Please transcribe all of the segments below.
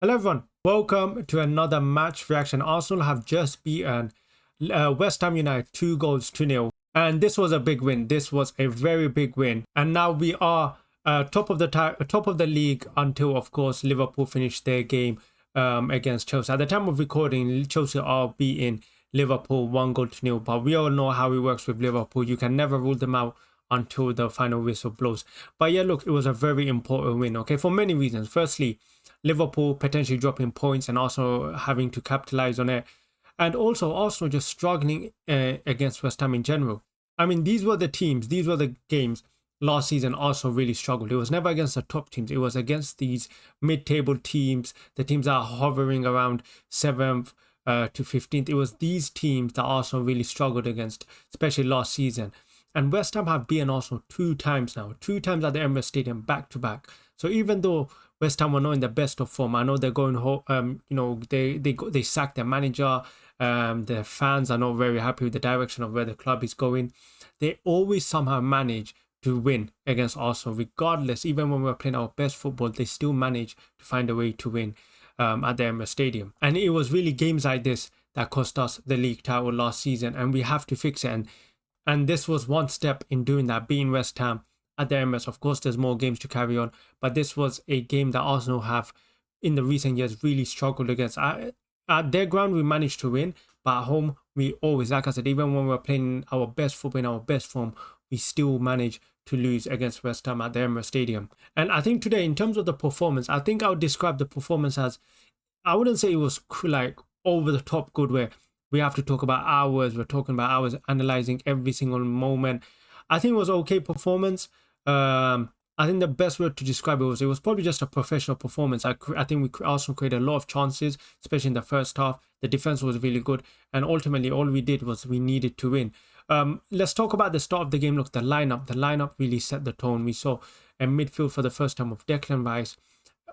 Hello everyone, welcome to another match reaction. Arsenal have just beaten West Ham United 2 goals to 0, and this was a big win. This was a very big win, and now we are top of the league until, of course, Liverpool finished their game against Chelsea. At the time of recording, Chelsea are beating Liverpool 1 goal to 0, but we all know how it works with Liverpool. You can never rule them out until the final whistle blows. But yeah, look, it was a very important win, okay, for many reasons. Firstly, Liverpool potentially dropping points and also having to capitalize on it. And also Arsenal just struggling against West Ham in general. I mean, these were the games last season Arsenal really struggled. It was never against the top teams. It was against these mid-table teams, the teams that are hovering around 7th to 15th. It was these teams that Arsenal really struggled against, especially last season. And West Ham have beaten Arsenal 2 times now, 2 times at the Emirates Stadium back to back. So even though West Ham were not in the best of form, I know they're going home. They sacked their manager. Their fans are not very happy with the direction of where the club is going. They always somehow manage to win against Arsenal, regardless. Even when we're playing our best football, they still manage to find a way to win at the Emirates Stadium. And it was really games like this that cost us the league title last season, and we have to fix it. And this was one step in doing that, being West Ham at the Emirates. Of course, there's more games to carry on, but this was a game that Arsenal have in the recent years really struggled against. At their ground, we managed to win, but at home, we always, like I said, even when we're playing our best football in our best form, we still manage to lose against West Ham at the Emirates Stadium. And I think today, in terms of the performance, I think I would describe the performance as, I wouldn't say it was like over the top good where we have to talk about hours. We're talking about hours, analyzing every single moment. I think it was okay performance. I think the best word to describe it was probably just a professional performance. I think we also created a lot of chances, especially in the first half. The defense was really good, and ultimately all we did was we needed to win. Let's talk about the start of the game. Look, the lineup. The lineup really set the tone. We saw a midfield for the first time of Declan Rice,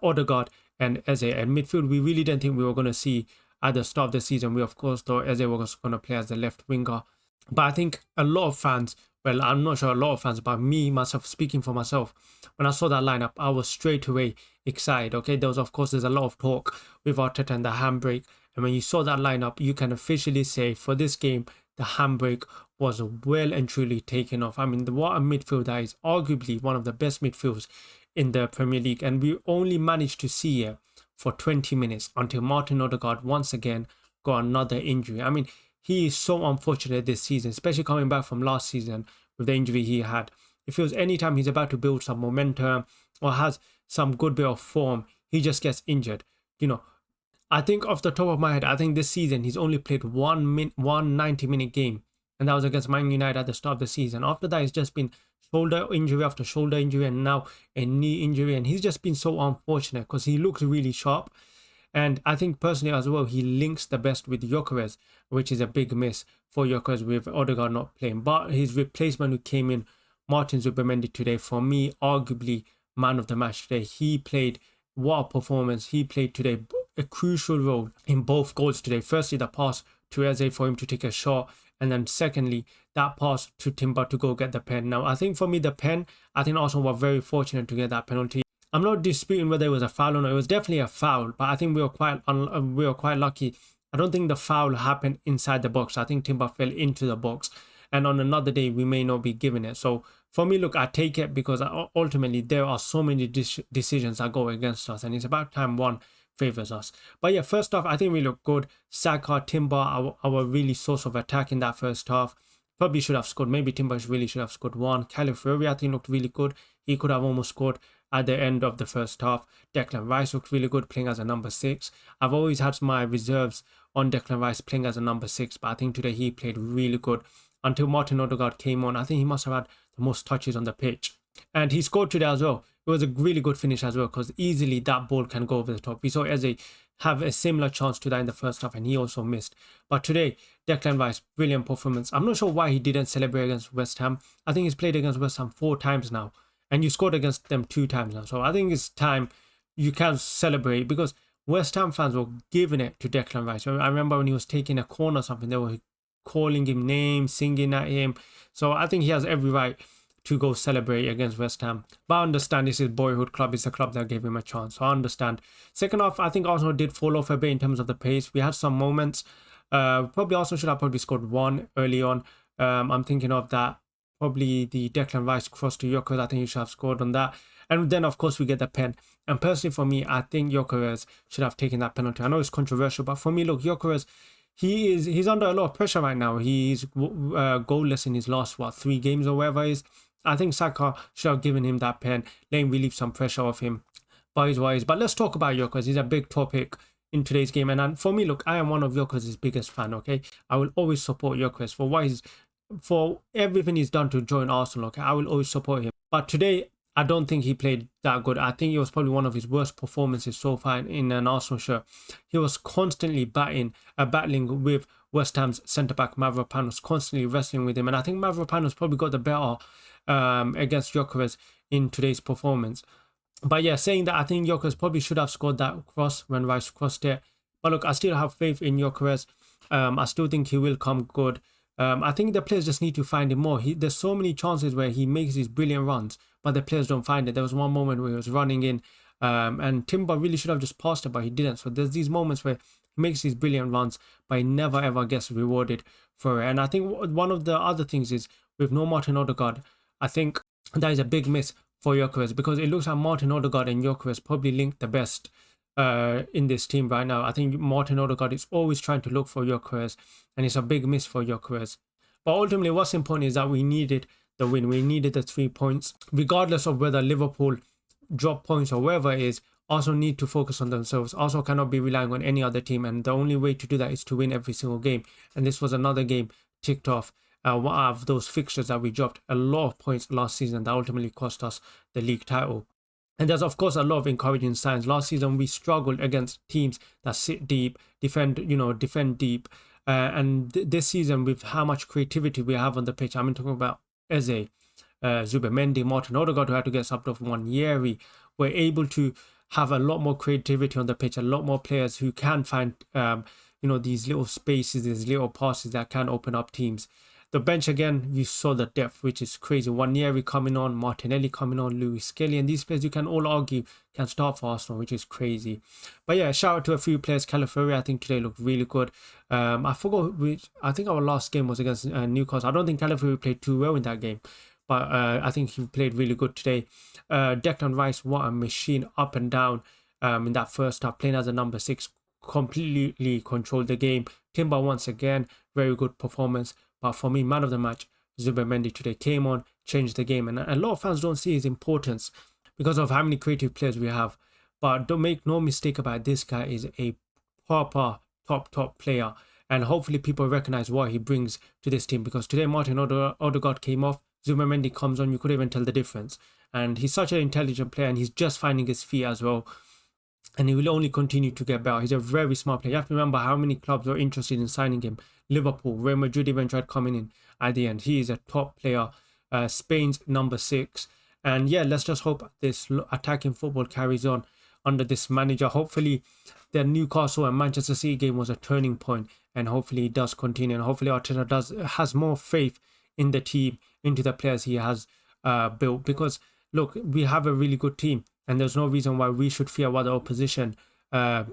Odegaard, and Eze. And midfield, we really didn't think we were going to see at the start of the season. We, of course, thought Eze was going to play as the left winger. But I think a lot of fans, well, I'm not sure a lot of fans, but me, myself, speaking for myself, when I saw that lineup, I was straight away excited. Okay, there's a lot of talk with Arteta and the handbrake. And when you saw that lineup, you can officially say for this game, the handbrake was well and truly taken off. I mean, what a midfield that is, arguably one of the best midfields in the Premier League. And we only managed to see it for 20 minutes until Martin Odegaard once again got another injury. I mean, he is so unfortunate this season, especially coming back from last season with the injury he had. It feels anytime he's about to build some momentum or has some good bit of form, he just gets injured. I think off the top of my head, I think this season he's only played one 90-minute game, and that was against Man United at the start of the season. After that, it's just been shoulder injury after shoulder injury, and now a knee injury, and he's just been so unfortunate because he looks really sharp. And I think personally as well, he links the best with Gyökeres, which is a big miss for Gyökeres with Odegaard not playing. But his replacement who came in, Martin Zubimendi, today, for me, arguably man of the match today. He played, what a performance. He played today a crucial role in both goals today. Firstly, the pass to Eze for him to take a shot. And then secondly, that pass to Timber to go get the pen. Now, I think for me, the pen, I think Arsenal were very fortunate to get that penalty. I'm not disputing whether it was a foul or not. It was definitely a foul, but I think we were quite lucky. I don't think the foul happened inside the box. I think Timber fell into the box, and on another day we may not be given it. So for me, look, I take it because ultimately there are so many decisions that go against us, and it's about time one favors us. But yeah, first off, I think we look good. Saka, Timber, our really source of attack in that first half. Probably should have scored. Maybe Timber really should have scored one. Calafiori, I think, looked really good. He could have almost scored at the end of the first half. Declan Rice looked really good playing as a number 6. I've always had my reserves on Declan Rice playing as a number 6, but I think today he played really good until Martin Odegaard came on. I think he must have had the most touches on the pitch. And he scored today as well. It was a really good finish as well because easily that ball can go over the top. We saw Eze have a similar chance to that in the first half and he also missed. But today, Declan Rice, brilliant performance. I'm not sure why he didn't celebrate against West Ham. I think he's played against West Ham 4 times now. And you scored against them 2 times now. So I think it's time you can celebrate because West Ham fans were giving it to Declan Rice. I remember when he was taking a corner or something, they were calling him names, singing at him. So I think he has every right to go celebrate against West Ham. But I understand this is boyhood club. It's a club that gave him a chance. So I understand. Second half, I think Arsenal did fall off a bit in terms of the pace. We had some moments. Probably Arsenal should have probably scored one early on. I'm thinking of that. Probably the Declan Rice cross to Gyökeres. I think he should have scored on that. And then, of course, we get the pen. And personally, for me, I think Gyökeres should have taken that penalty. I know it's controversial, but for me, look, Gyökeres, he's under a lot of pressure right now. He's goalless in his last, 3 games or whatever it is. I think Saka should have given him that pen, let him relieve some pressure off him. But he's wise. But let's talk about Gyökeres. He's a big topic in today's game. And for me, look, I am one of Gyökeres' biggest fan, okay? I will always support Gyökeres for everything he's done to join Arsenal, okay? I will always support him. But today, I don't think he played that good. I think it was probably one of his worst performances so far in an Arsenal shirt. He was constantly battling with West Ham's centre-back Mavropanos, constantly wrestling with him. And I think Mavropanos probably got the better against Gyökeres in today's performance. But yeah, saying that, I think Gyökeres probably should have scored that cross when Rice crossed it. But look, I still have faith in Gyökeres. I still think he will come good. I think the players just need to find him more. There's so many chances where he makes these brilliant runs, but the players don't find it. There was one moment where he was running in, and Timber really should have just passed it, but he didn't. So there's these moments where he makes these brilliant runs, but he never ever gets rewarded for it. And I think one of the other things is with no Martin Odegaard, I think that is a big miss for Gyökeres, because it looks like Martin Odegaard and Gyökeres probably linked the best in this team right now. I think Martin Odegaard is always trying to look for Gyökeres, and it's a big miss for Gyökeres. But ultimately, what's important is that we needed the win. We needed the 3 points. Regardless of whether Liverpool drop points or wherever it is, Arsenal need to focus on themselves. Arsenal cannot be relying on any other team, and the only way to do that is to win every single game. And this was another game ticked off. One of those fixtures that we dropped a lot of points last season that ultimately cost us the league title. And there's, of course, a lot of encouraging signs. Last season, we struggled against teams that sit deep, defend deep. And this season, with how much creativity we have on the pitch, I'm talking about Eze, Zubimendi, Martin Odegaard, who had to get subbed off 1 year. We're able to have a lot more creativity on the pitch, a lot more players who can find, these little spaces, these little passes that can open up teams. The bench, again, you saw the depth, which is crazy. 1 year coming on, Martinelli coming on, Lewis Kelly, and these players you can all argue can start for Arsenal, which is crazy. But yeah, shout out to a few players. Calafiori, I think today looked really good. I forgot which. I think our last game was against Newcastle. I don't think Calafiori played too well in that game, but I think he played really good today. Declan Rice, what a machine, up and down in that first half, playing as a number 6, completely controlled the game. Timber once again, very good performance. But for me, man of the match, Zubimendi today came on, changed the game. And a lot of fans don't see his importance because of how many creative players we have. But don't make no mistake about it, this guy is a proper top player. And hopefully people recognize what he brings to this team. Because today Martin Odegaard came off, Zubimendi comes on, you couldn't even tell the difference. And he's such an intelligent player, and he's just finding his feet as well. And he will only continue to get better. He's a very smart player. You have to remember how many clubs were interested in signing him. Liverpool, Real Madrid even tried coming in at the end. He is a top player, Spain's number 6. And yeah, let's just hope this attacking football carries on under this manager. Hopefully the Newcastle and Manchester City game was a turning point, and hopefully it does continue. And hopefully Arteta has more faith in the team, into the players he has built. Because look, we have a really good team, and there's no reason why we should fear what the opposition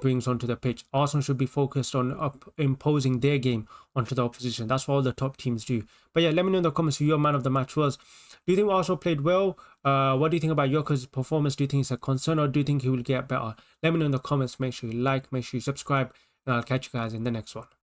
brings onto the pitch. Arsenal should be focused on imposing their game onto the opposition. That's what all the top teams do. But yeah, let me know in the comments who your man of the match was. Do you think Arsenal played well? What do you think about Gyökeres' performance? Do you think it's a concern, or do you think he will get better? Let me know in the comments. Make sure you like, make sure you subscribe, and I'll catch you guys in the next one.